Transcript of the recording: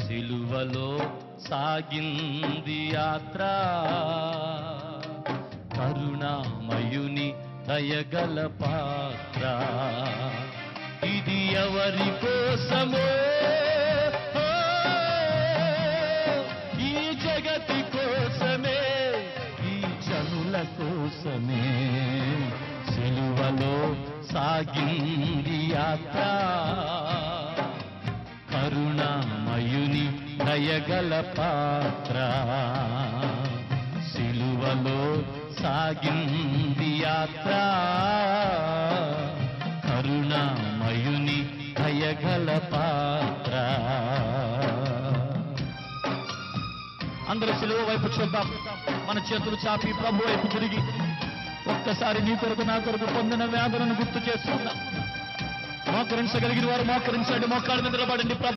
సిలువలో సాగింది యాత్ర, కరుణామయుని దయగల పాత్ర. ఇది ఎవరి కోసమో, ఈ జగతి కోసమే, ఈ జనుల కోసమే. సిలువలో సాగింది యాత్ర, కరుణామయుని దయగల పాత్ర. సిలువలో సాగింది యాత్ర, కరుణామయుని దయగల పాత్ర. అందరూ సిలువ వైపు చూద్దాం. మన చేతులు చాపి ప్రభు వైపు తిరిగి ఒక్కసారి నీ కొరకు నా కొరకు పొందిన వ్యాధులను గుర్తు చేసుకుందాం. మోకరించగలిగిన వారు మోకరించండి, మోకాళ్ళ మీద నిలబడండి.